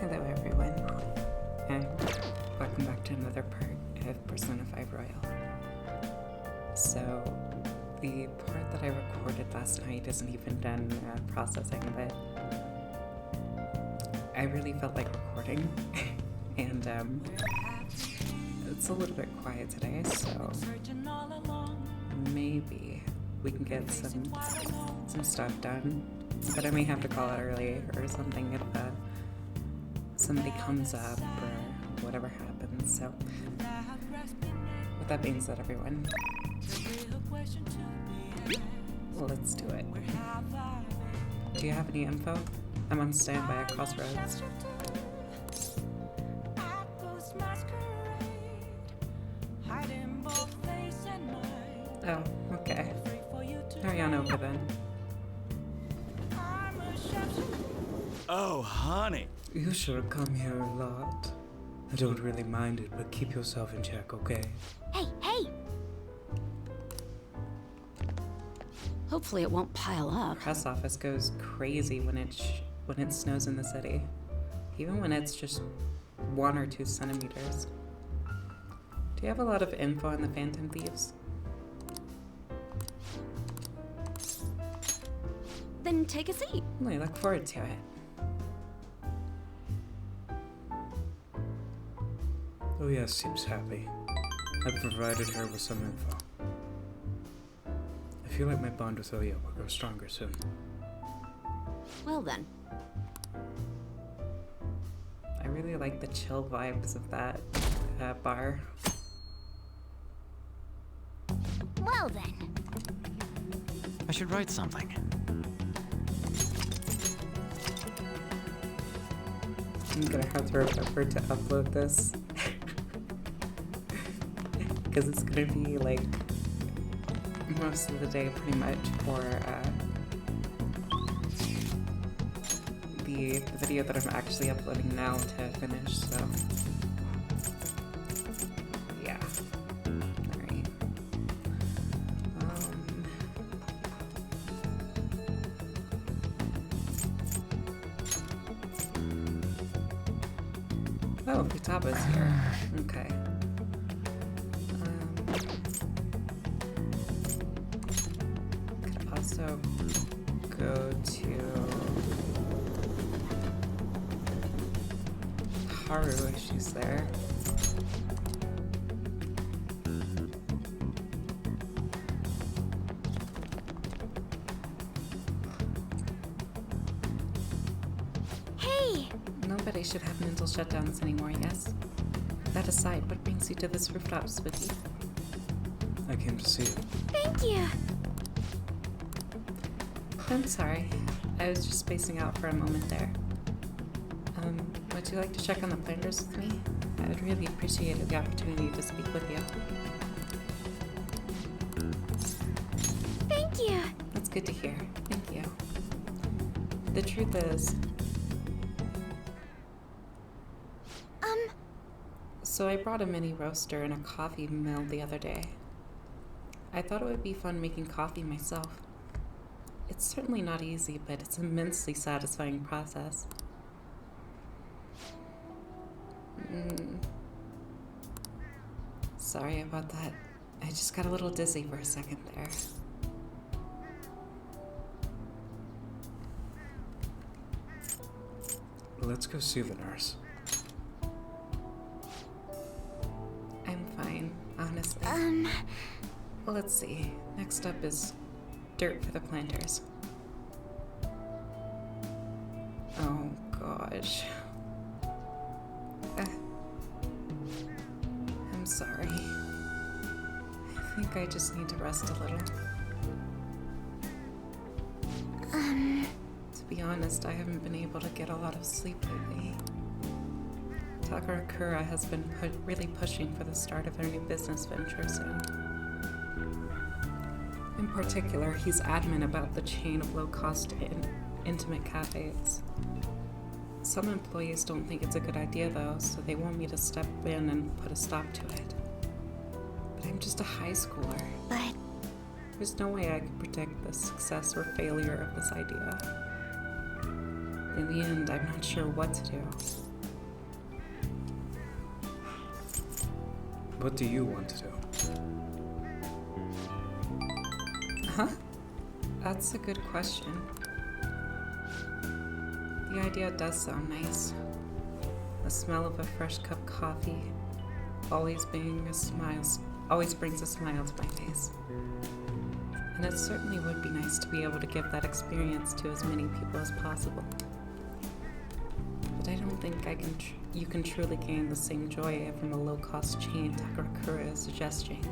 Hello everyone, and welcome back to another part of Persona 5 Royal. So, the part that I recorded last night isn't even done processing, but I really felt like recording, and it's a little bit quiet today, so maybe we can get some stuff done, but I may have to call it early or something if somebody comes up or whatever happens. So with that being said, everyone, let's do it. Do you have any info? I'm on standby at Crossroads. Oh, okay. Hurry on over then. Oh, honey. You should have come here a lot. I don't really mind it, but keep yourself in check, okay? Hey! Hopefully it won't pile up. Press office goes crazy when it snows in the city, even when it's just 1 or 2 centimeters. Do you have a lot of info on the Phantom Thieves? Then take a seat. Well, I look forward to it. Oh yes, seems happy. I provided her with some info. I feel like my bond with Oya will grow stronger soon. Well then. I really like the chill vibes of that bar. Well then. I should write something. I'm gonna have to remember to upload this. Because it's gonna be like most of the day pretty much for the video that I'm actually uploading now to finish, so yeah. Alright. Oh, Futaba's here. Okay. Could also go to Haru if she's there. Hey! Nobody should have mental shutdowns anymore, yes? That aside, what brings you to this rooftop, Spooky? I came to see you. Thank you! I'm sorry. I was just spacing out for a moment there. Would you like to check on the planters with me? I would really appreciate the opportunity to speak with you. Thank you! That's good to hear. Thank you. The truth is... So I brought a mini roaster and a coffee mill the other day. I thought it would be fun making coffee myself. It's certainly not easy, but it's an immensely satisfying process. Sorry about that. I just got a little dizzy for a second there. Let's go see the nurse. I'm fine, honestly. Well, let's see. Next up is dirt for the planters. Oh, gosh. I'm sorry. I think I just need to rest a little. To be honest, I haven't been able to get a lot of sleep lately. Takarakura has been really pushing for the start of their new business venture soon. In particular, he's adamant about the chain of low-cost intimate cafes. Some employees don't think it's a good idea though, so they want me to step in and put a stop to it. But I'm just a high schooler. But... There's no way I could predict the success or failure of this idea. In the end, I'm not sure what to do. What do you want to do? Huh? That's a good question. The idea does sound nice. The smell of a fresh cup of coffee always brings a smile to my face. And it certainly would be nice to be able to give that experience to as many people as possible. But I don't think you can truly gain the same joy from a low-cost chain Takarakura is suggesting.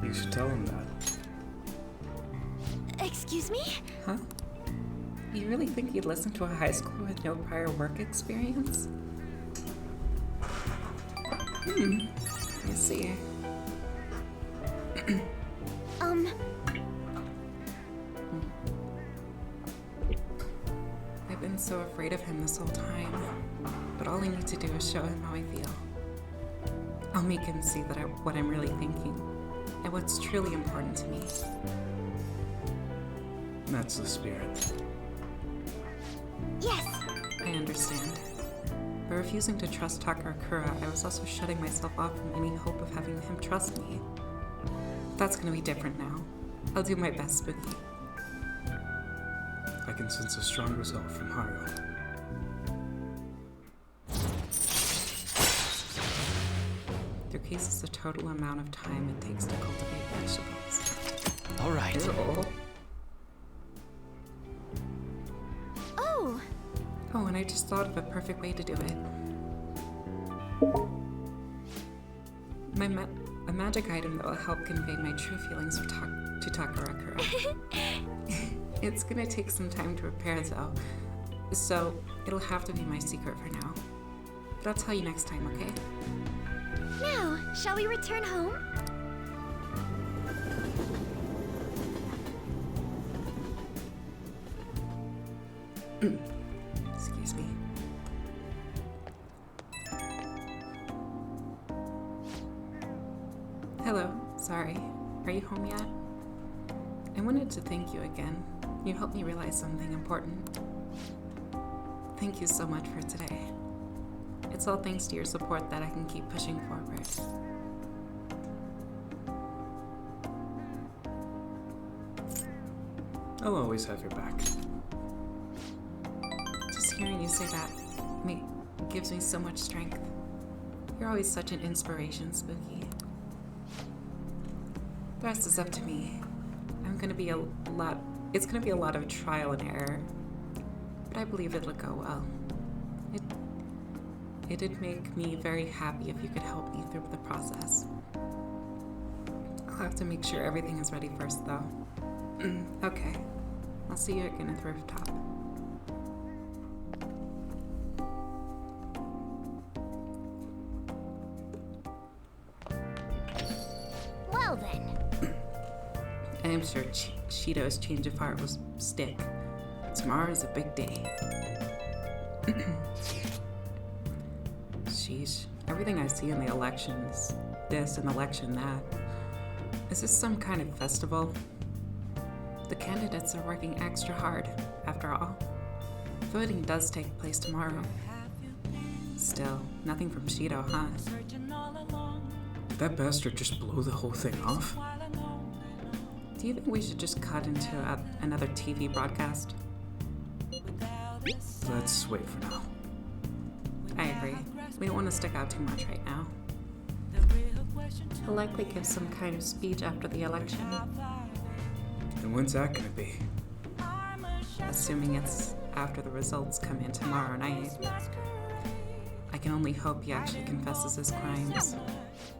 You should tell him that. Excuse me? Huh? You really think you'd listen to a high schooler with no prior work experience? I see. I've been so afraid of him this whole time, but all I need to do is show him how I feel. I'll make him see what I'm really thinking, and what's truly important to me. That's the spirit. Yes! I understand. By refusing to trust Takarakura, I was also shutting myself off from any hope of having him trust me. That's gonna be different now. I'll do my best, Spooky. I can sense a strong resolve from Haru. Decreases the total amount of time it takes to cultivate vegetables. All right. Ew. Oh! Oh, and I just thought of a perfect way to do it. A magic item that will help convey my true feelings to Takarakura. It's gonna take some time to prepare though, so it'll have to be my secret for now. But I'll tell you next time, okay? Now, shall we return home? Excuse me. Hello, sorry. Are you home yet? I wanted to thank you again. You helped me realize something important. Thank you so much for today. It's all thanks to your support that I can keep pushing forward. I'll always have your back. Just hearing you say that gives me so much strength. You're always such an inspiration, Spooky. The rest is up to me. It's gonna be a lot of trial and error, but I believe it'll go well. It'd make me very happy if you could help me through the process. I'll have to make sure everything is ready first, though. Okay. I'll see you again at the rooftop. Well then. I am sure Cheeto's change of heart will stick. Tomorrow is a big day. Sheesh. Everything I see in the elections, this and election that. Is this some kind of festival? The candidates are working extra hard, after all. Voting does take place tomorrow. Still, nothing from Cheeto, huh? Did that bastard just blow the whole thing off? Do you think we should just cut into another TV broadcast? Let's wait for now. I agree. We don't want to stick out too much right now. He'll likely give some kind of speech after the election, And when's that gonna be? assuming it's after the results come in tomorrow night. I can only hope he actually confesses his crimes.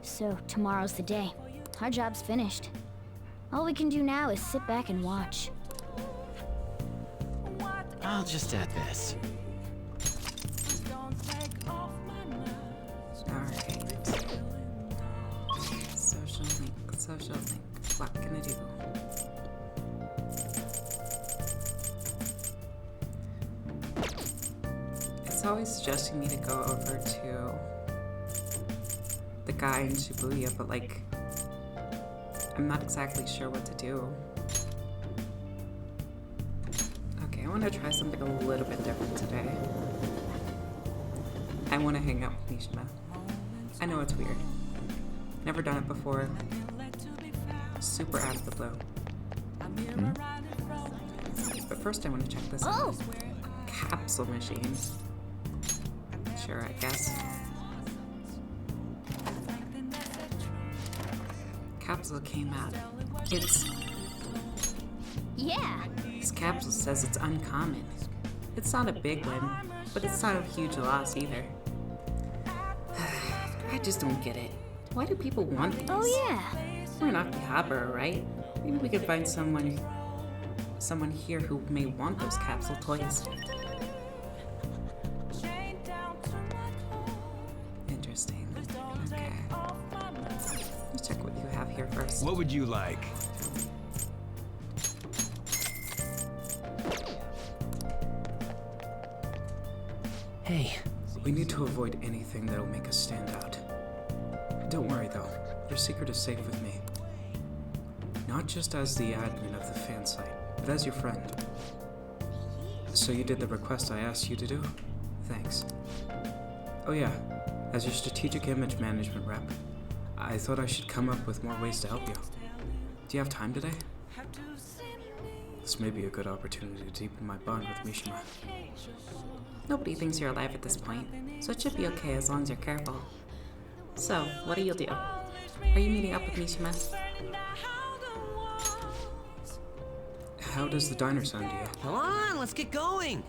So, tomorrow's the day. Our job's finished. All we can do now is sit back and watch. I'll just add this. Alright. Social link. What can I do? It's always suggesting me to go over to the guy in Shibuya, but like, I'm not exactly sure what to do. Okay, Okay, I want to try something a little bit different today. I want to hang out with Mishima. I know it's weird. Never done it before. Super out of the blue. But first I want to check this out. Oh, Capsule machine. Sure, I guess. Capsule came out. yeah. This capsule says it's uncommon. It's not a big win, but it's not a huge loss either. I just don't get it. Why do people want these? Oh, yeah. We're in Akihabara, right? Maybe we could find someone here who may want those capsule toys. Interesting. Okay. Let's check what you have here first. What would you like? Hey, We need to avoid anything that'll make us stand out. Don't worry though, your secret is safe with me. Not just as the admin of the fan site, but as your friend. So you did the request I asked you to do? Thanks. Oh yeah, as your strategic image management rep, I thought I should come up with more ways to help you. Do you have time today? This may be a good opportunity to deepen my bond with Mishima. Nobody thinks you're alive at this point, so it should be okay as long as you're careful. So, what do you do? Are you meeting up with Mishima? How does the diner sound to you? come on, let's get going.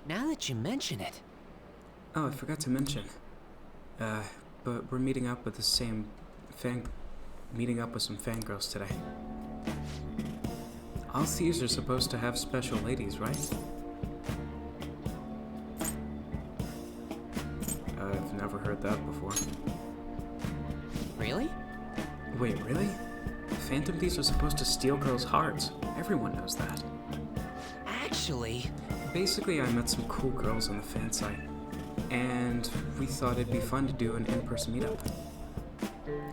Now that you mention it, Oh, I forgot to mention. But we're meeting up with some fangirls today. All thieves are supposed to have special ladies, right? I've never heard that before. really? Wait, really? Phantom thieves are supposed to steal girls' hearts. Everyone knows that. Actually, Basically, I met some cool girls on the fan site, and we thought it'd be fun to do an in-person meetup.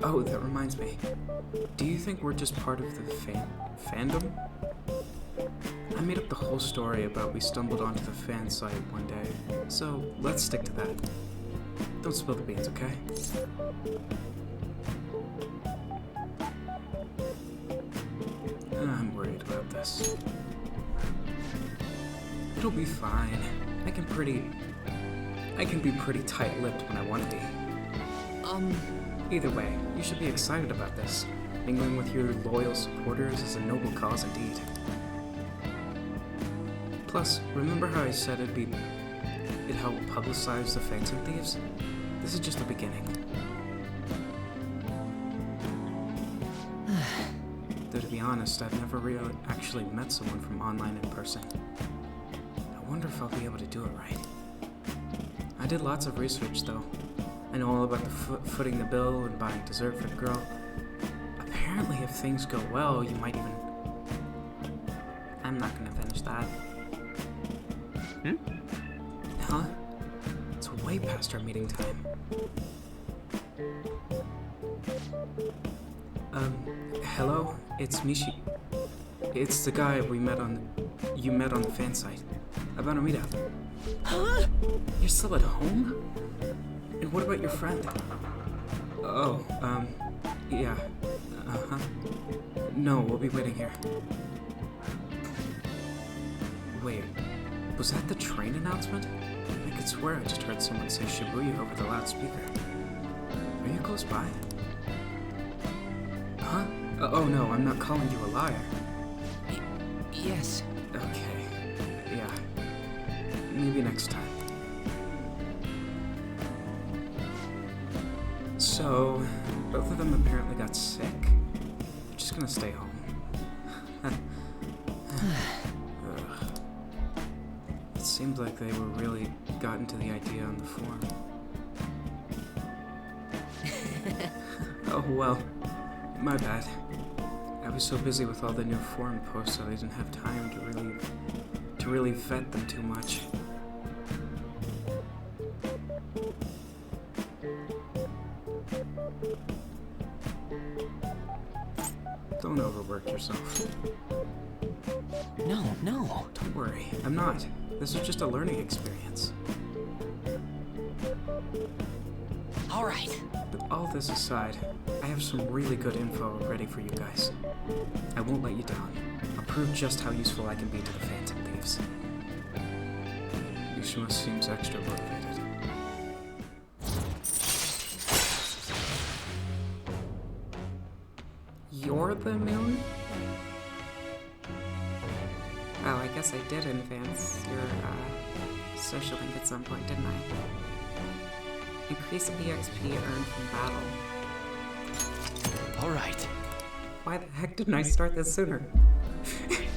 Oh, that reminds me. Do you think we're just part of the fandom? I made up the whole story about we stumbled onto the fan site one day, so let's stick to that. Don't spill the beans, okay? I'm worried about this. It'll be fine. I can be pretty tight-lipped when I want to be. Either way, you should be excited about this. Mingling with your loyal supporters is a noble cause indeed. Plus, remember how I said it'd help publicize the Phantom Thieves? This is just the beginning. Though to be honest, I've never really actually met someone from online in person. I wonder if I'll be able to do it right. I did lots of research though. I know all about the footing the bill and buying dessert for the girl. Apparently if things go well, you might even... I'm not gonna finish that. Huh? It's way past our meeting time. Hello? It's Mishi. It's the guy you met on the fan site. About a meetup. huh? You're still at home? And what about your friend? Oh, yeah. Uh-huh. No, we'll be waiting here. Wait, was that the train announcement? I could swear I just heard someone say Shibuya over the loudspeaker. Are you close by? Huh? Oh no, I'm not calling you a liar. Yes. Okay. Yeah. Maybe next time. So, both of them apparently got sick. I'm just gonna stay home. Ugh. It seemed like they were really gotten to the idea on the forum. Oh well, my bad. I was so busy with all the new forum posts that I didn't have time to really vet them too much. Don't overwork yourself. No, no. Don't worry, I'm not. This is just a learning experience. All right. But all this aside, I have some really good info ready for you guys. I won't let you down. I'll prove just how useful I can be to the Phantom Thieves. Mishima seems extra motivated. You're the moon? Oh, I guess I did advance your social link at some point, didn't I? Increase EXP earned from battle. All right. Why the heck didn't I start this sooner? It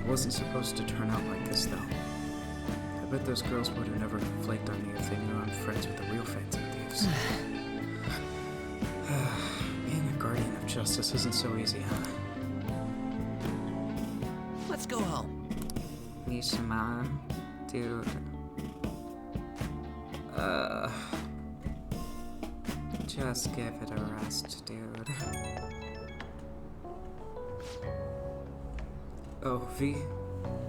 wasn't supposed to turn out like this, though. I bet those girls would have never flaked on me if they knew I'm friends with the real Phantom Thieves. Being a guardian of justice isn't so easy, huh? Let's go home. Mishima, dude. Just give it a rest, dude. Oh, V,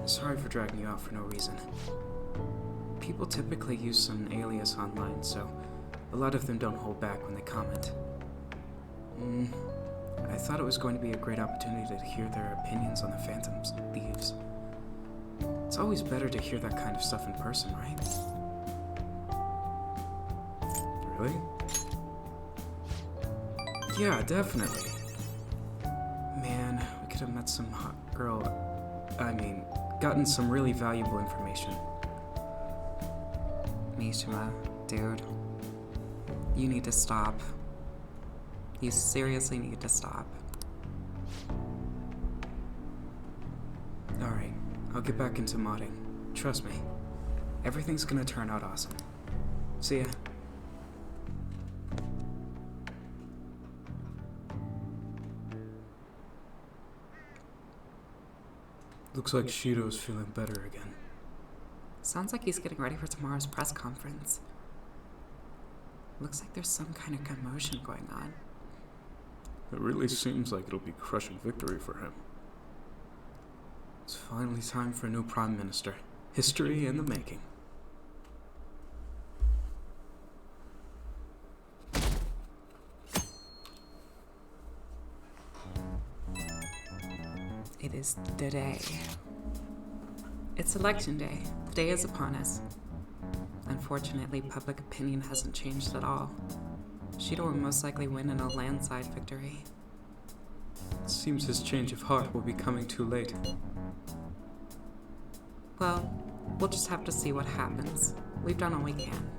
sorry for dragging you out for no reason. People typically use an alias online, so a lot of them don't hold back when they comment. I thought it was going to be a great opportunity to hear their opinions on the Phantom Thieves. It's always better to hear that kind of stuff in person, right? Really? Yeah, definitely. Man, we could have met some hot girl. Gotten some really valuable information. Mishima, dude. You need to stop. You seriously need to stop. Alright, I'll get back into modding. Trust me. Everything's gonna turn out awesome. See ya. Looks like Shido's feeling better again. Sounds like he's getting ready for tomorrow's press conference. Looks like there's some kind of commotion going on. It really seems like it'll be crushing victory for him. It's finally time for a new Prime Minister. History in the making. It is the day. It's election day. The day is upon us. Unfortunately, public opinion hasn't changed at all. Shido will most likely win in a landslide victory. It seems his change of heart will be coming too late. Well, we'll just have to see what happens. We've done all we can.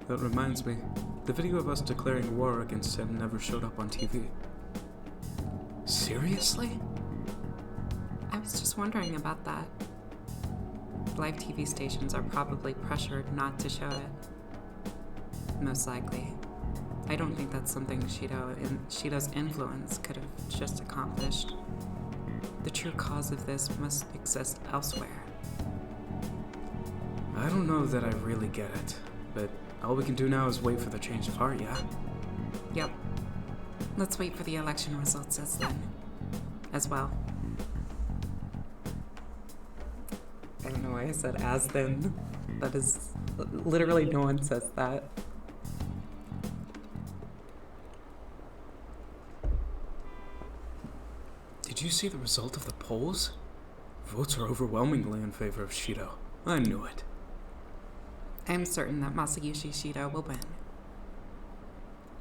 That reminds me, the video of us declaring war against him never showed up on TV. Seriously? I was just wondering about that. Live TV stations are probably pressured not to show it. Most likely. I don't think that's something Shido's influence could have just accomplished. The true cause of this must exist elsewhere. I don't know that I really get it, but all we can do now is wait for the change of heart, yeah? Yep. Let's wait for the election results as well. I don't know why I said as then. That is literally no one says that. Did you see the result of the polls? Votes are overwhelmingly in favor of Shido. I knew it. I'm certain that Masayushi Shido will win.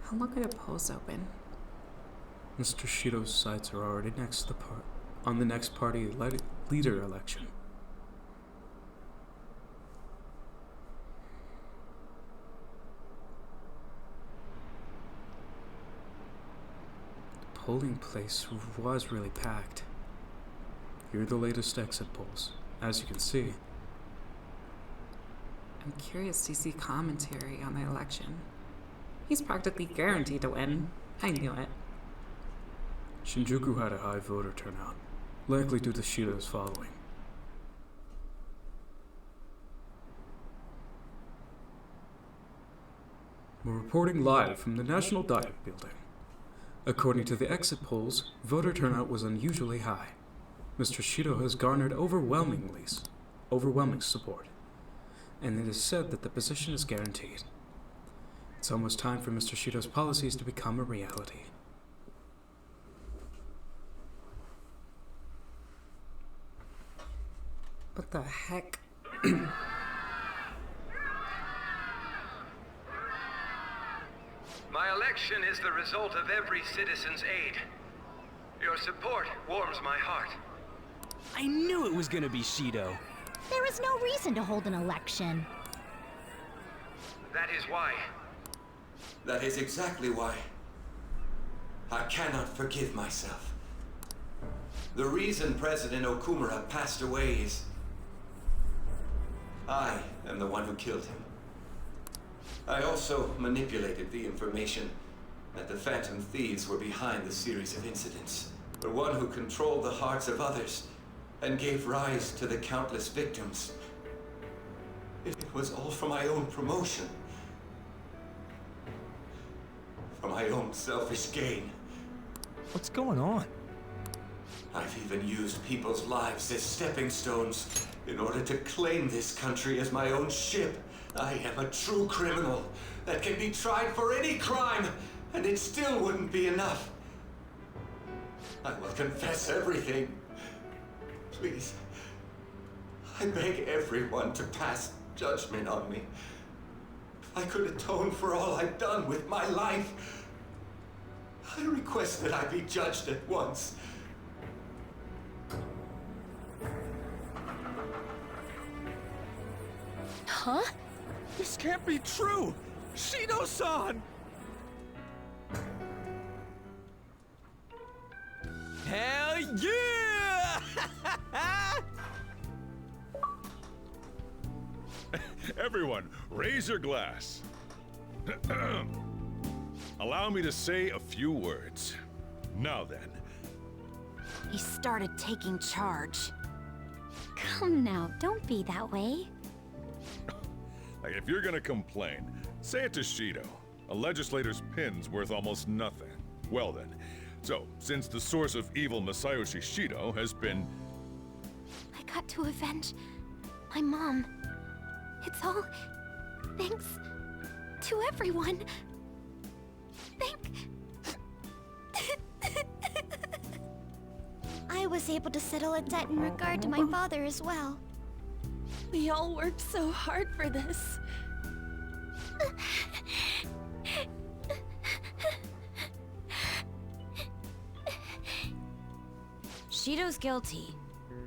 How long are the polls open? Mr. Shido's sights are already next to on the next party leader election. The polling place was really packed. Here are the latest exit polls. As you can see, I'm curious to see commentary on the election. He's practically guaranteed to win. I knew it. Shinjuku had a high voter turnout, likely due to Shido's following. We're reporting live from the National Diet Building. According to the exit polls, voter turnout was unusually high. Mr. Shido has garnered overwhelming support, and it is said that the position is guaranteed. It's almost time for Mr. Shido's policies to become a reality. What the heck? My election is the result of every citizen's aid. Your support warms my heart. I knew it was gonna be Shido. There is no reason to hold an election. That is why. That is exactly why. I cannot forgive myself. The reason President Okumura passed away is... I am the one who killed him. I also manipulated the information that the Phantom Thieves were behind the series of incidents. The one who controlled the hearts of others and gave rise to the countless victims. It was all for my own promotion. For my own selfish gain. What's going on? I've even used people's lives as stepping stones in order to claim this country as my own ship. I am a true criminal that can be tried for any crime, and it still wouldn't be enough. I will confess everything. Please, I beg everyone to pass judgment on me. If I could atone for all I've done with my life, I request that I be judged at once. Huh? This can't be true! Shido-san! Hell yeah! Everyone, raise your glass. Allow me to say a few words. Now then. He started taking charge. Come now, don't be that way. Like, if you're gonna complain, say it to Shido. A legislator's pin's worth almost nothing. Well then, so, since the source of evil Masayoshi Shido has been... I got to avenge my mom. It's all thanks to everyone. I was able to settle a debt in regard to my father as well. We all worked so hard for this. Shido's guilty,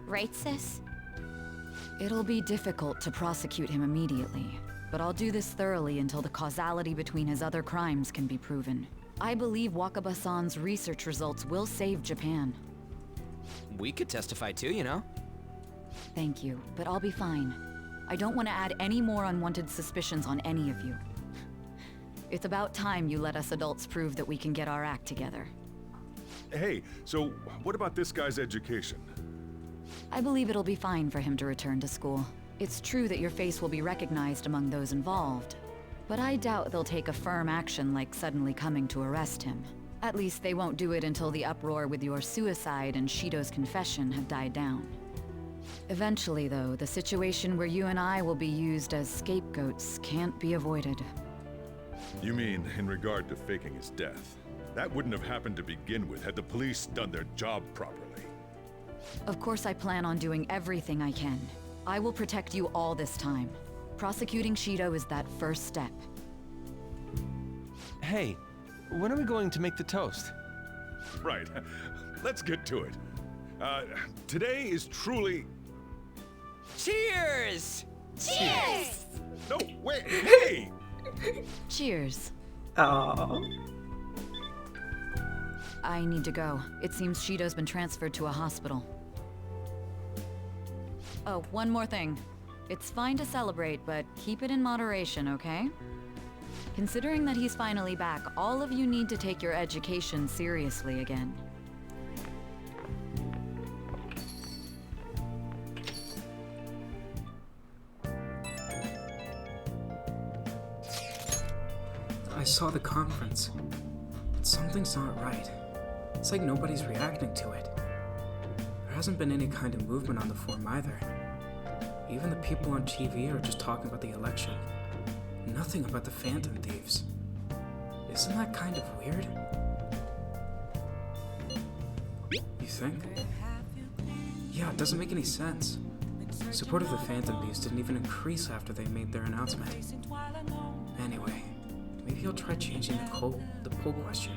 right, sis? It'll be difficult to prosecute him immediately, but I'll do this thoroughly until the causality between his other crimes can be proven. I believe Wakaba-san's research results will save Japan. We could testify too, you know? Thank you, but I'll be fine. I don't want to add any more unwanted suspicions on any of you. It's about time you let us adults prove that we can get our act together. Hey, so what about this guy's education? I believe it'll be fine for him to return to school. It's true that your face will be recognized among those involved, but I doubt they'll take a firm action like suddenly coming to arrest him. At least they won't do it until the uproar with your suicide and Shido's confession have died down. Eventually, though, the situation where you and I will be used as scapegoats can't be avoided. You mean in regard to faking his death? That wouldn't have happened to begin with had the police done their job properly. Of course I plan on doing everything I can. I will protect you all this time. Prosecuting Shido is that first step. Hey, when are we going to make the toast? Right. Let's get to it. Today is truly... Cheers! Cheers! No, wait, hey! Cheers. Oh. I need to go. It seems Shido's been transferred to a hospital. Oh, one more thing. It's fine to celebrate, but keep it in moderation, okay? Considering that he's finally back, all of you need to take your education seriously again. I saw the conference. But something's not right. It's like nobody's reacting to it. There hasn't been any kind of movement on the forum either. Even the people on TV are just talking about the election. Nothing about the Phantom Thieves. Isn't that kind of weird? You think? Yeah, it doesn't make any sense. Support of the Phantom Thieves didn't even increase after they made their announcement. Anyway, maybe I'll try changing the poll question.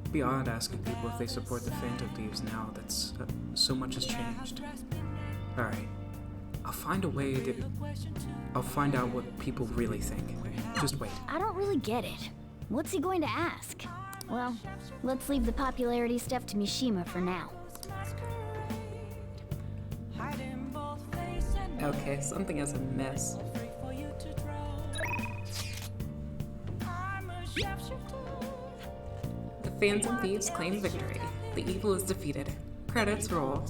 It'd be odd asking people if they support the Phantom Thieves now that so much has changed. Alright, I'll find out what people really think. Just wait. I don't really get it. What's he going to ask? Well, let's leave the popularity stuff to Mishima for now. Okay, something is amiss. The Phantom Thieves claim victory. The evil is defeated. Credits roll.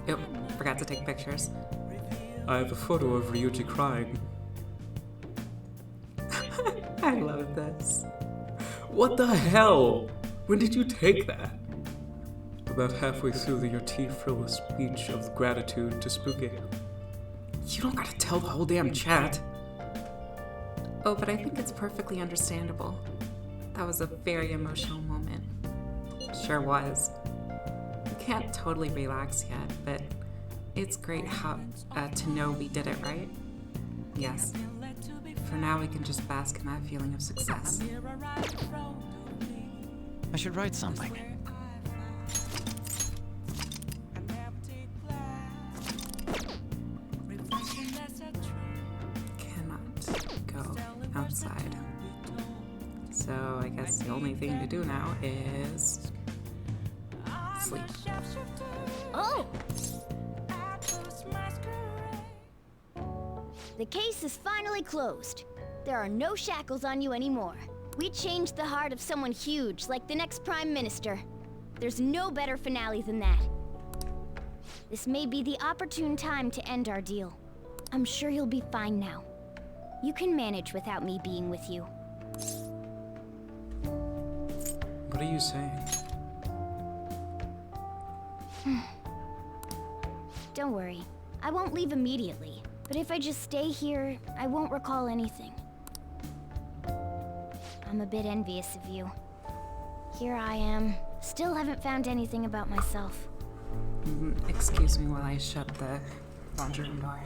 Oh, forgot to take pictures. I have a photo of Ryuji crying. I love this. What the hell? When did you take that? About halfway through your tea-filled speech of gratitude to Spooky. You don't gotta tell the whole damn chat. Oh, but I think it's perfectly understandable. That was a very emotional moment. Sure was. We can't totally relax yet, but it's great to know we did it, right? Yes. For now, we can just bask in that feeling of success. I should write something. Cannot go outside. So I guess the only thing to do now is sleep. Oh! The case is finally closed. There are no shackles on you anymore. We changed the heart of someone huge, like the next Prime Minister. There's no better finale than that. This may be the opportune time to end our deal. I'm sure you'll be fine now. You can manage without me being with you. What are you saying? Don't worry. I won't leave immediately. But if I just stay here, I won't recall anything. I'm a bit envious of you. Here I am. Still haven't found anything about myself. Excuse me while I shut the laundry room door.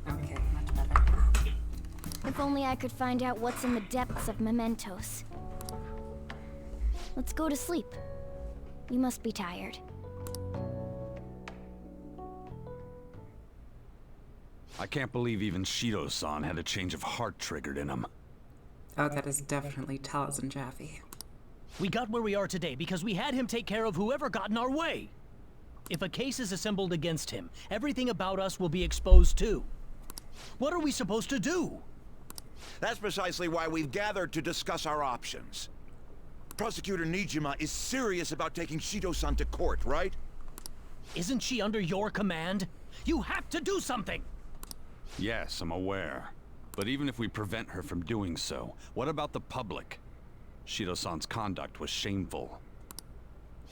Okay, much better. If only I could find out what's in the depths of mementos. Let's go to sleep. You must be tired. I can't believe even Shido-san had a change of heart triggered in him. Oh, that is definitely Talus and Jaffe. We got where we are today because we had him take care of whoever got in our way. If a case is assembled against him, everything about us will be exposed too. What are we supposed to do? That's precisely why we've gathered to discuss our options. Prosecutor Nijima is serious about taking Shido-san to court, right? Isn't she under your command? You have to do something! Yes, I'm aware. But even if we prevent her from doing so, what about the public? Shido-san's conduct was shameful.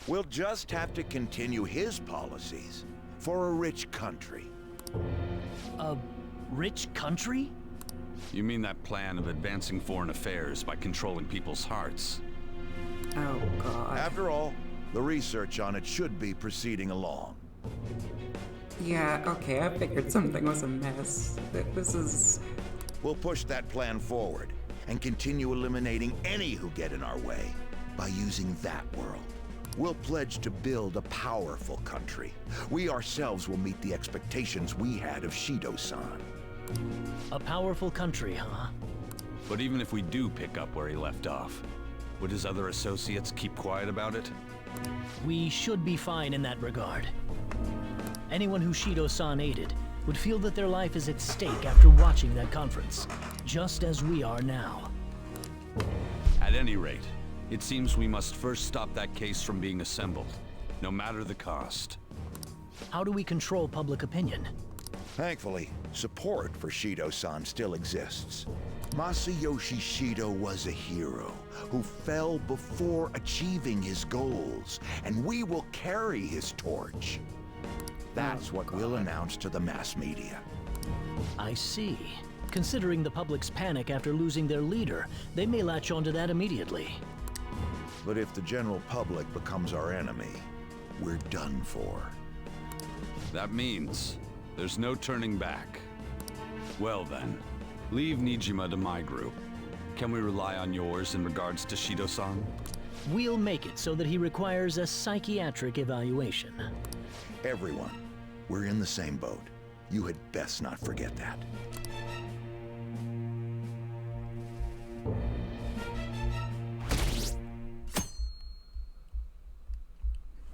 We'll just have to continue his policies for a rich country. A rich country? You mean that plan of advancing foreign affairs by controlling people's hearts? Oh, God. After all, the research on it should be proceeding along. Yeah, okay, I figured something was amiss. This is... We'll push that plan forward and continue eliminating any who get in our way by using that world. We'll pledge to build a powerful country. We ourselves will meet the expectations we had of Shido-san. A powerful country, huh? But even if we do pick up where he left off, would his other associates keep quiet about it? We should be fine in that regard. Anyone who Shido-san aided would feel that their life is at stake after watching that conference, just as we are now. At any rate, it seems we must first stop that case from being assembled, no matter the cost. How do we control public opinion? Thankfully, support for Shido-san still exists. Masayoshi Shido was a hero who fell before achieving his goals, and we will carry his torch. That's what we'll announce to the mass media. I see. Considering the public's panic after losing their leader, they may latch onto that immediately. But if the general public becomes our enemy, we're done for. That means there's no turning back. Well then, leave Nijima to my group. Can we rely on yours in regards to Shido-san? We'll make it so that he requires a psychiatric evaluation. Everyone, we're in the same boat. You had best not forget that.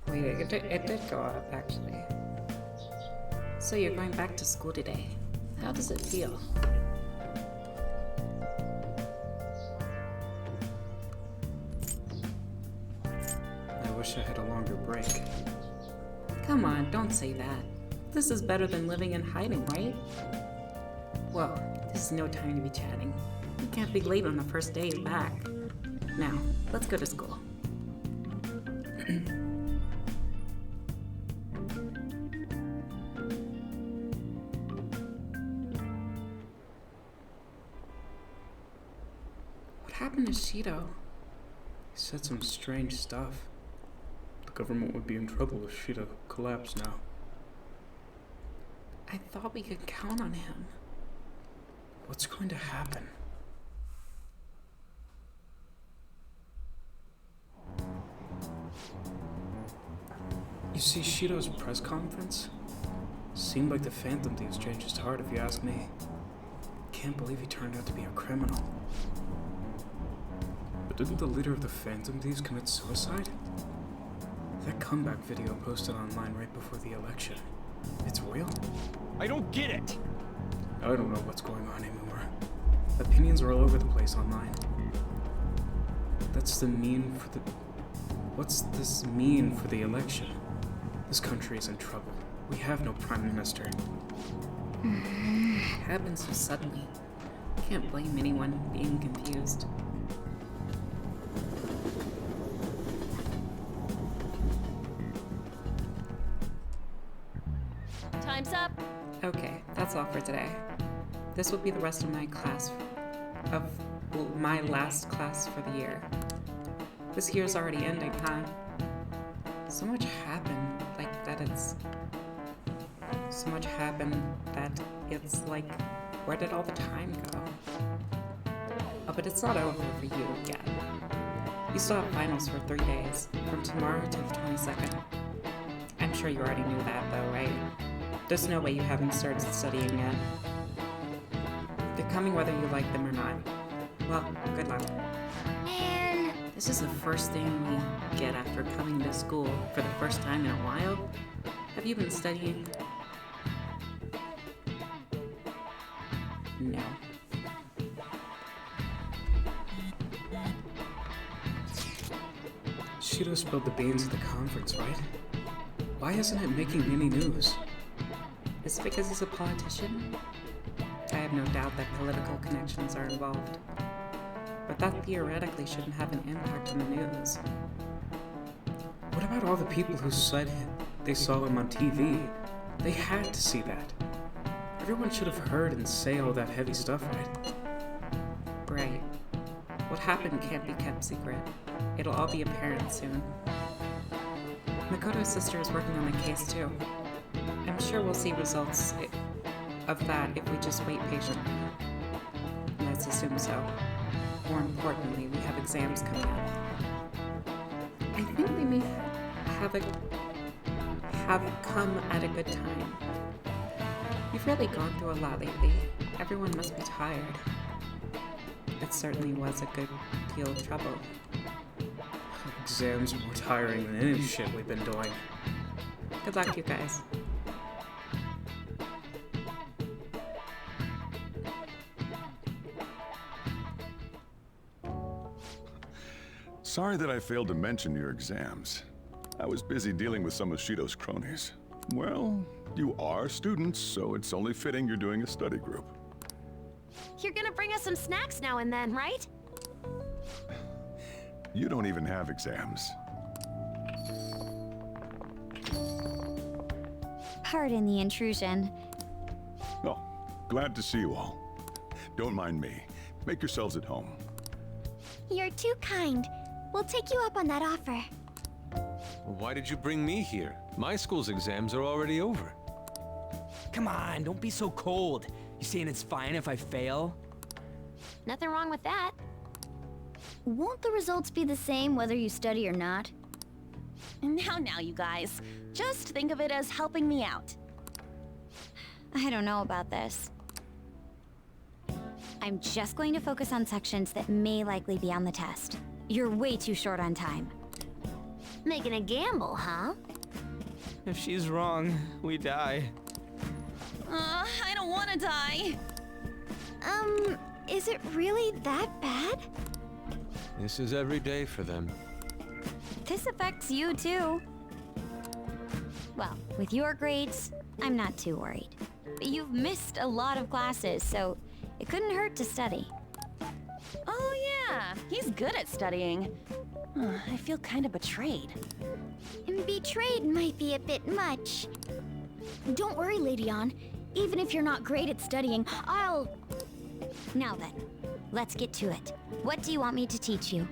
Wait, it did go up, actually. So you're going back to school today. How does it feel? I wish I had a longer break. Come on, don't say that. This is better than living in hiding, right? Whoa, this is no time to be chatting. You can't be late on the first day back. Now, let's go to school. What happened to Shido? He said some strange stuff. The government would be in trouble if Shido collapsed now. I thought we could count on him. What's going to happen? You see Shido's press conference? Seemed like the Phantom Thieves changed his heart, if you ask me. Can't believe he turned out to be a criminal. But didn't the leader of the Phantom Thieves commit suicide? That comeback video posted online right before the election. It's real? I don't get it! I don't know what's going on anymore. Opinions are all over the place online. What's this mean for the election? This country is in trouble. We have no prime minister. It happened so suddenly. Can't blame anyone being confused. Time's up. Okay, that's all for today. This will be the rest of my my last class for the year. This year's already ending, huh? So much happened that it's like, where did all the time go? Oh, but it's not over for you yet. You still have finals for 3 days, from tomorrow to the 22nd. I'm sure you already knew that though, right? There's no way you haven't started studying yet. They're coming whether you like them or not. Well, good luck. Man. This is the first thing we get after coming to school for the first time in a while. Have you been studying? No. Shido spilled the beans at the conference, right? Why isn't it making any news? Is it because he's a politician? I have no doubt that political connections are involved. But that theoretically shouldn't have an impact on the news. What about all the people who said they saw him on TV? They had to see that. Everyone should have heard and say all that heavy stuff, right? Right. What happened can't be kept secret. It'll all be apparent soon. Makoto's sister is working on the case too. I'm sure we'll see results of that if we just wait patiently. Let's assume so. More importantly, we have exams coming up. I think they may have come at a good time. We've really gone through a lot lately. Everyone must be tired. it certainly was a good deal of trouble. Exams are more tiring than any shit we've been doing. Good luck, you guys. Sorry that I failed to mention your exams. I was busy dealing with some of Shido's cronies. Well, you are students, so it's only fitting you're doing a study group. You're gonna bring us some snacks now and then, right? You don't even have exams. Pardon the intrusion. Oh, glad to see you all. Don't mind me. Make yourselves at home. You're too kind. We'll take you up on that offer. Why did you bring me here? My school's exams are already over. Come on, don't be so cold. You saying it's fine if I fail? Nothing wrong with that. Won't the results be the same whether you study or not? Now, you guys. Just think of it as helping me out. I don't know about this. I'm just going to focus on sections that may likely be on the test. You're way too short on time. Making a gamble, huh? If she's wrong, we die. I don't want to die. Is it really that bad? This is every day for them. This affects you too. Well, with your grades, I'm not too worried. But you've missed a lot of classes, so it couldn't hurt to study. Oh yeah, he's good at studying. I feel kind of betrayed. Betrayed might be a bit much. Don't worry, Lady Ann. Even if you're not great at studying, I'll... Now then, let's get to it. What do you want me to teach you?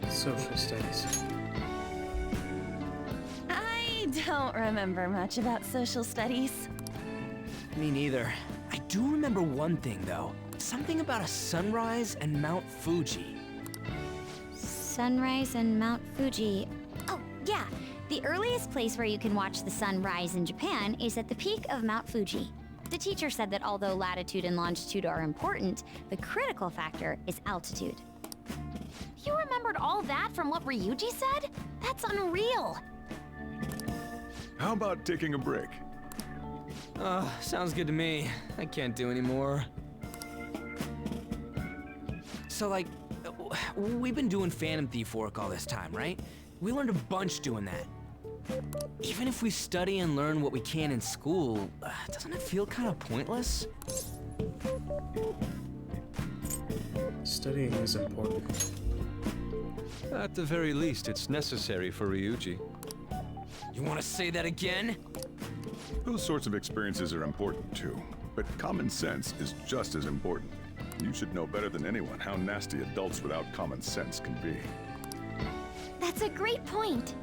Social studies. I don't remember much about social studies. Me neither. I do remember one thing, though. Something about a sunrise and Mount Fuji. Sunrise and Mount Fuji. Oh, yeah. The earliest place where you can watch the sun rise in Japan is at the peak of Mount Fuji. The teacher said that although latitude and longitude are important, the critical factor is altitude. You remembered all that from what Ryuji said? That's unreal. How about taking a break? Sounds good to me. I can't do any more. So, like, we've been doing Phantom Thief work all this time, right? We learned a bunch doing that. Even if we study and learn what we can in school, doesn't it feel kind of pointless? Studying is important. At the very least, it's necessary for Ryuji. You want to say that again? Those sorts of experiences are important too, but common sense is just as important. You should know better than anyone how nasty adults without common sense can be. That's a great point.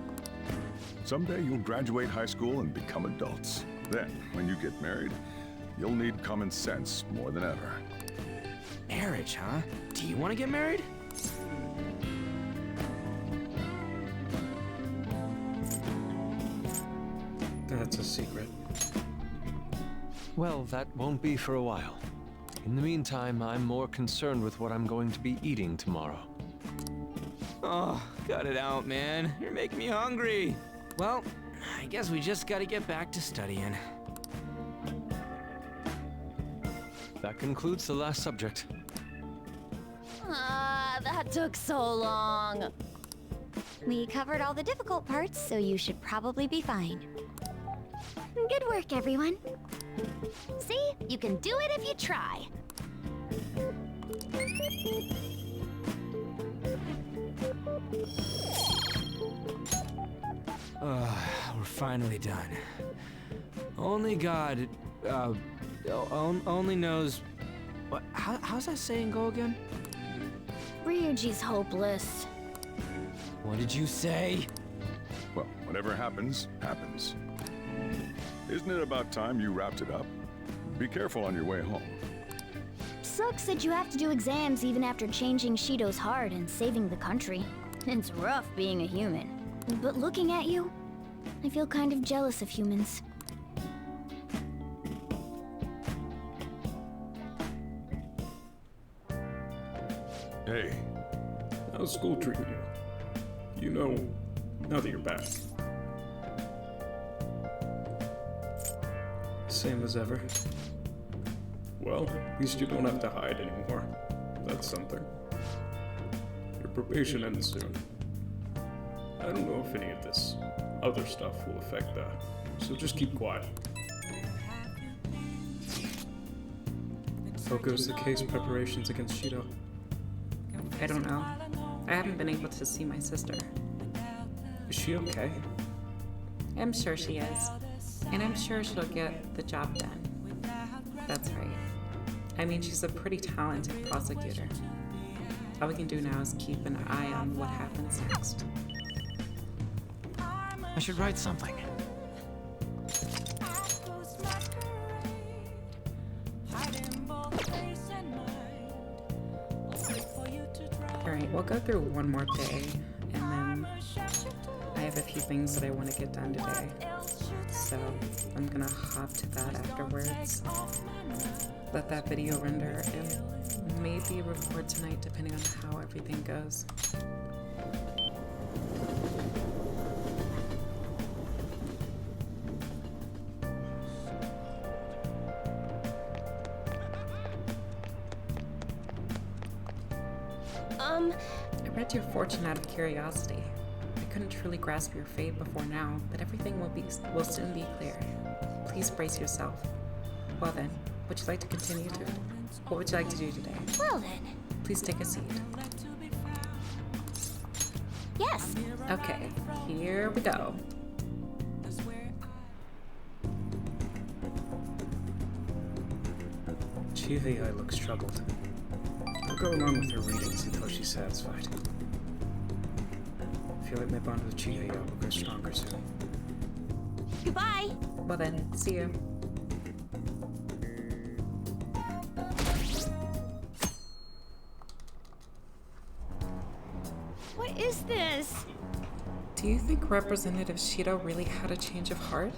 Someday you'll graduate high school and become adults. Then, when you get married, you'll need common sense more than ever. Marriage, huh? Do you want to get married? That's a secret. Well, that won't be for a while. In the meantime, I'm more concerned with what I'm going to be eating tomorrow. Oh, cut it out, man. You're making me hungry. Well, I guess we just gotta get back to studying. That concludes the last subject. That took so long. We covered all the difficult parts, so you should probably be fine. Good work, everyone. See? You can do it if you try. We're finally done. Only God, only knows... What, how's that saying go again? Ryuji's hopeless. What did you say? Well, whatever happens, happens. Isn't it about time you wrapped it up? Be careful on your way home. Sucks that you have to do exams even after changing Shido's heart and saving the country. It's rough being a human. But looking at you, I feel kind of jealous of humans. Hey. How's school treating you? You know, now that you're back. Same as ever. Well, at least you don't have to hide anymore. That's something. Your probation ends soon. I don't know if any of this other stuff will affect that, so just keep quiet. How goes the case preparations against Shido? I don't know. I haven't been able to see my sister. Is she okay? I'm sure she is. And I'm sure she'll get the job done. That's right. I mean, she's a pretty talented prosecutor. All we can do now is keep an eye on what happens next. I should write something. Alright, we'll go through one more day, and then I have a few things that I want to get done today. So I'm gonna hop to that afterwards. Let that video render, and maybe record tonight depending on how everything goes. I read your fortune out of curiosity. I couldn't truly grasp your fate before now, but everything will soon be clear. Please brace yourself. Well then, would you like to continue to? What would you like to do today? Well then. Please take a seat. Yes. Okay, here we go. Chihei looks troubled. I'll go along with her readings until she's satisfied. I feel like my bond with Chihei will grow stronger soon. Goodbye. Well then, see you. What is this? Do you think Representative Shido really had a change of heart?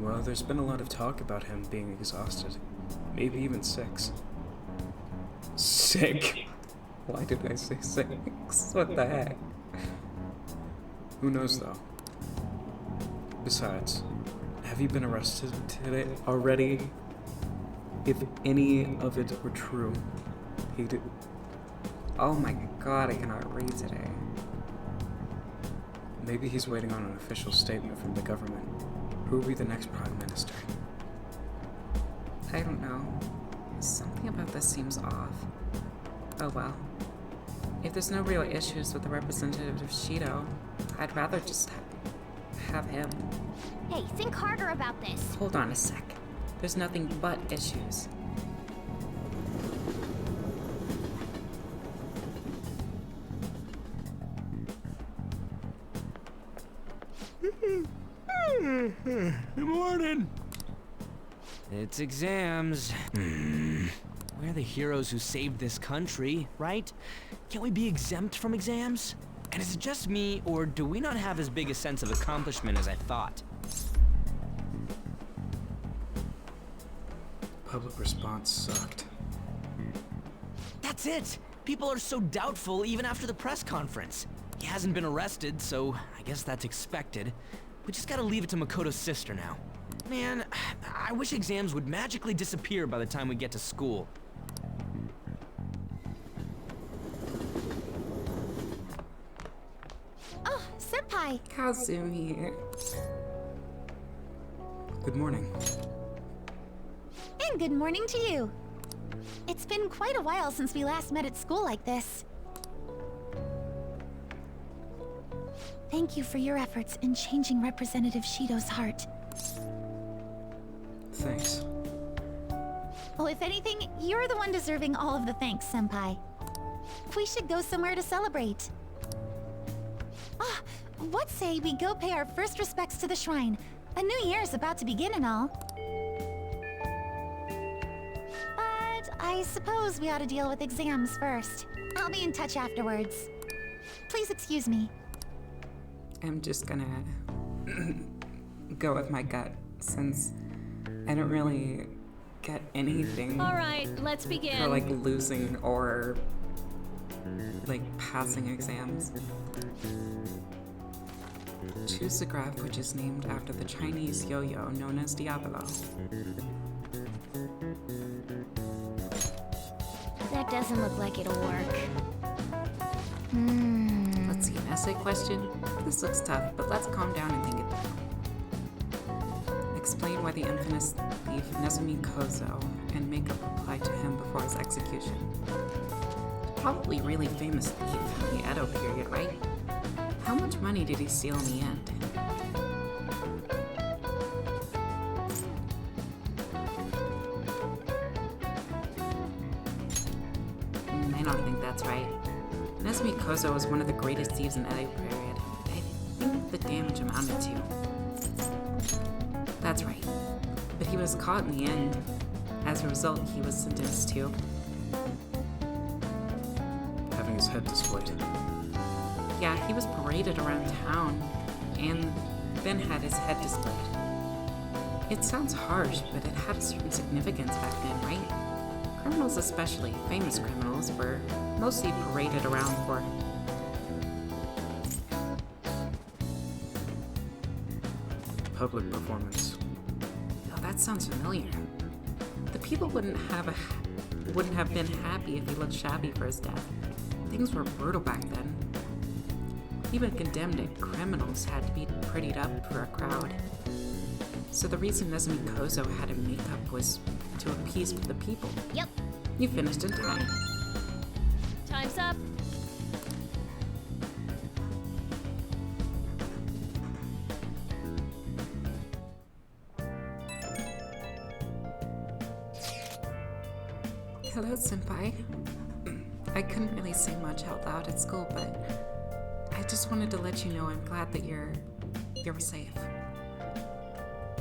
Well, there's been a lot of talk about him being exhausted. Maybe even sick. Sick? Why did I say sick? What the heck? Who knows though? Besides, have you been arrested today already? If any of it were true, he did. Oh my god, I cannot read today. Maybe he's waiting on an official statement from the government. Who will be the next Prime Minister? I don't know. Something about this seems off. Oh well. If there's no real issues with the representative of Shido, I'd rather just have him. Hey, think harder about this. Hold on a sec. There's nothing but issues. Good morning. It's exams. We're the heroes who saved this country, right? Can't we be exempt from exams? And is it just me, or do we not have as big a sense of accomplishment as I thought? Public response sucked. That's it! People are so doubtful even after the press conference. He hasn't been arrested, so I guess that's expected. We just gotta leave it to Makoto's sister now. Man, I wish exams would magically disappear by the time we get to school. Oh, Senpai! Kazumi. Good morning. And good morning to you. It's been quite a while since we last met at school like this. Thank you for your efforts in changing Representative Shido's heart. Thanks. Well, if anything, you're the one deserving all of the thanks, Senpai. We should go somewhere to celebrate. Ah, what say we go pay our first respects to the shrine? A new year is about to begin and all. But I suppose we ought to deal with exams first. I'll be in touch afterwards. Please excuse me. I'm just gonna go with my gut, since I don't really get anything All right, let's begin. for like losing or like passing exams. Choose the graph which is named after the Chinese yo-yo known as Diablo. That doesn't look like it'll work. Let's see, an essay question? This looks tough, but let's calm down and think it through. Explain why the infamous thief Nezumi Kozo and make a reply to him before his execution. Probably really famous thief in the Edo period, right? How much money did he steal in the end? I don't think that's right. Nezumi Kozo was one of the greatest thieves in the Edo period. I think the damage amounted to. That's right. But he was caught in the end. As a result, he was sentenced to having his head displayed. Yeah, he was paraded around town and then had his head displayed. It sounds harsh, but it had a certain significance back then, right? Criminals, especially famous criminals, were mostly paraded around for public performance. Oh, that sounds familiar. The people wouldn't have been happy if he looked shabby for his death. Things were brutal back then. Even condemned criminals had to be prettied up for a crowd. So the reason Nezumi Kozo had him make up was to appease the people. Yep. You finished in time. Time's up. Hello, Senpai. I couldn't really say much out loud at school, but I just wanted to let you know I'm glad that you're safe.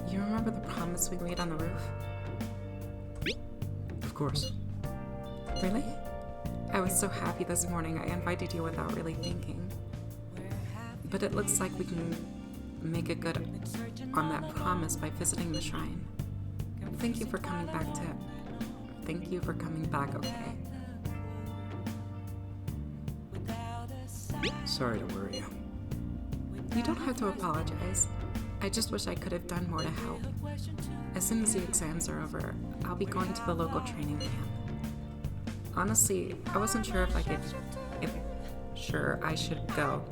You remember the promise we made on the roof? Of course. Really? I was so happy this morning I invited you without really thinking. But it looks like we can make it good on that promise by visiting the shrine. Thank you for coming back, okay? Sorry to worry you. You don't have to apologize. I just wish I could have done more to help. As soon as the exams are over, I'll be going to the local training camp. Honestly, I wasn't sure if I should go.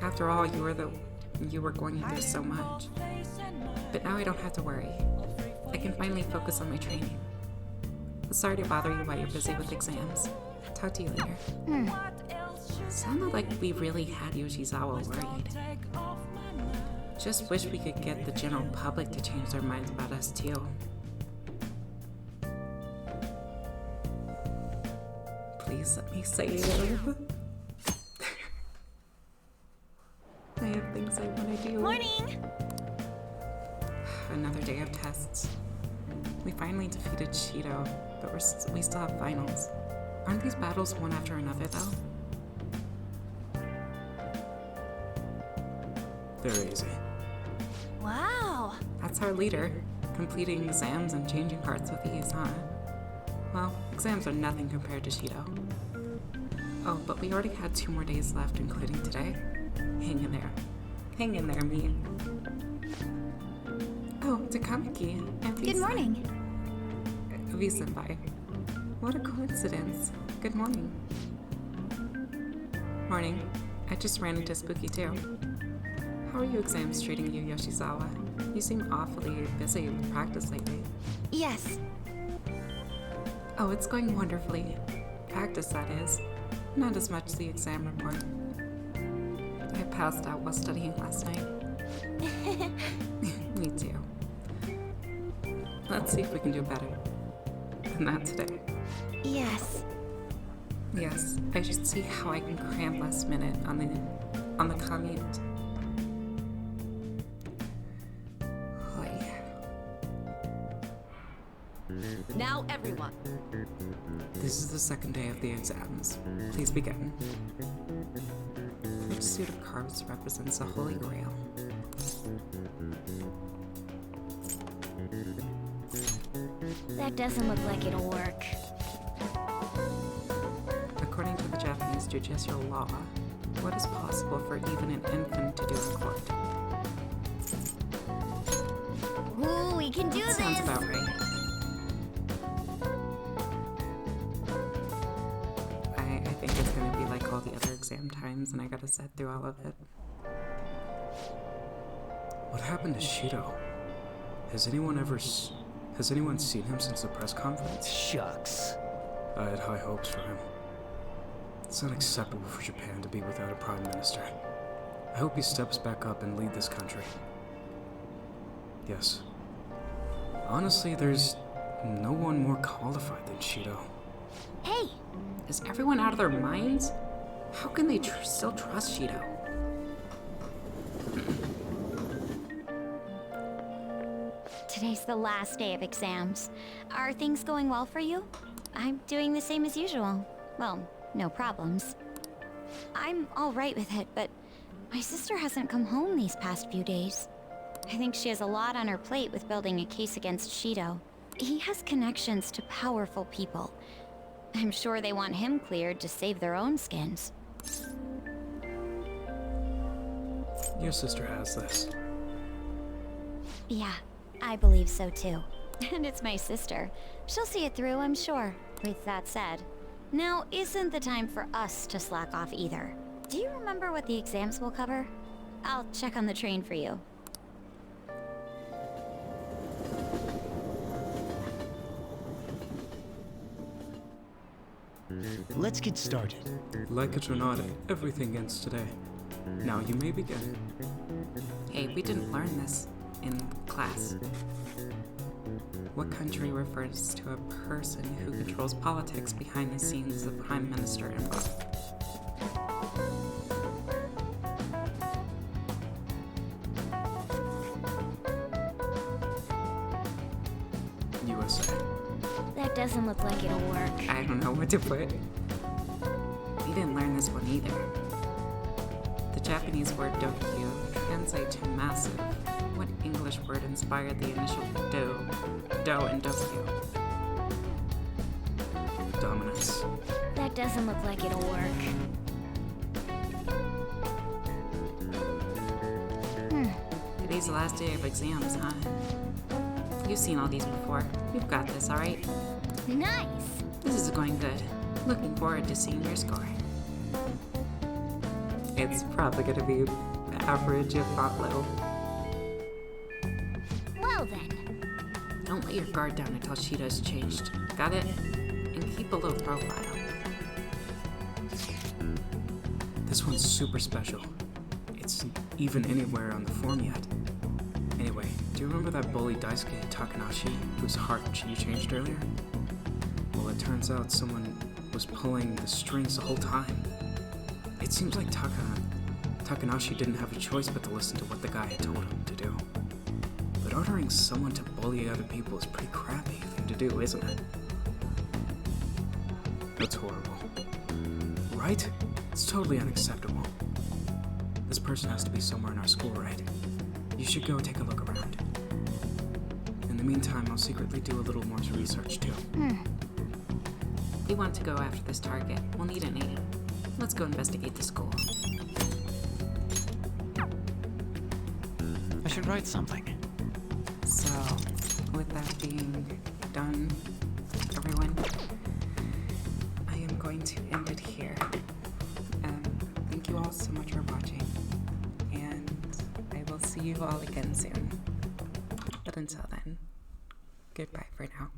After all, you were going through so much. But now I don't have to worry. I can finally focus on my training. Sorry to bother you while you're busy with exams. Talk to you later. Sounded like we really had Yoshizawa worried. Just wish we could get the general public to change their minds about us too. Please let me save. I have things I want to do. Morning! Another day of tests. We finally defeated Shido, but we still have finals. Aren't these battles one after another, though? Very easy. Wow! That's our leader, completing exams and changing hearts with ease, huh? Well, exams are nothing compared to Shido. Oh, but we already had 2 more days left, including today. Hang in there. Hang in there, me. Oh, Takamaki. And Good morning. V-senpai. What a coincidence. Good morning. Morning. I just ran into Spooky too. How are your exams treating you, Yoshizawa? You seem awfully busy with practice lately. Yes. Oh, it's going wonderfully. Practice, that is. Not as much the exam report. I passed out while studying last night. Me too. Let's see if we can do better than that today. Yes. Yes, I should see how I can cram last minute on the commute. Now everyone. This is the second day of the exams. Please begin. Which suit of cards represents the Holy Grail? That doesn't look like it'll work. According to the Japanese judicial law, what is possible for even an infant to do in court? Ooh, we can do That this! sounds about right. I think it's gonna be like all the other exam times, and I gotta sit through all of it. What happened to Shido? Has anyone seen him since the press conference? Shucks. I had high hopes for him. It's unacceptable for Japan to be without a prime minister. I hope he steps back up and lead this country. Yes. Honestly, there's no one more qualified than Shido. Hey! Is everyone out of their minds? How can they still trust Shido? Today's the last day of exams. Are things going well for you? I'm doing the same as usual. Well, no problems. I'm all right with it, but my sister hasn't come home these past few days. I think she has a lot on her plate with building a case against Shido. He has connections to powerful people. I'm sure they want him cleared to save their own skins. Your sister has this. Yeah, I believe so too. And it's my sister. She'll see it through, I'm sure. With that said, now isn't the time for us to slack off either. Do you remember what the exams will cover? I'll check on the train for you. Let's get started. Like it or not, everything ends today. Now you may begin. Hey, we didn't learn this in class. What country refers to a person who controls politics behind the scenes of Prime Minister and above? USA. That doesn't look like it'll work. I don't know what to put. We didn't learn this one either. The Japanese word dokyu translates to massive. What English word inspired the initial do in dokyu? Dominance. That doesn't look like it'll work. Today's the last day of exams, huh? You've seen all these before. You've got this, alright? Nice! This is going good. Looking forward to seeing your score. It's probably gonna be average, if not low. Well then. Don't let your guard down until Shido's changed. Got it? And keep a low profile. This one's super special. It's even anywhere on the form yet. Anyway, do you remember that bully Daisuke Takanashi whose heart you changed earlier? Well, it turns out someone was pulling the strings the whole time. It seems like Takanashi didn't have a choice but to listen to what the guy had told him to do. But ordering someone to bully other people is a pretty crappy thing to do, isn't it? That's horrible. Right? It's totally unacceptable. This person has to be somewhere in our school, right? You should go take a look around. In the meantime, I'll secretly do a little more research too. If you want to go after this target, we'll need an aid. Let's go investigate the school. I should write something. So, with that being done, everyone, I am going to end it here. Thank you all so much for watching, and I will see you all again soon. But until then, goodbye for now.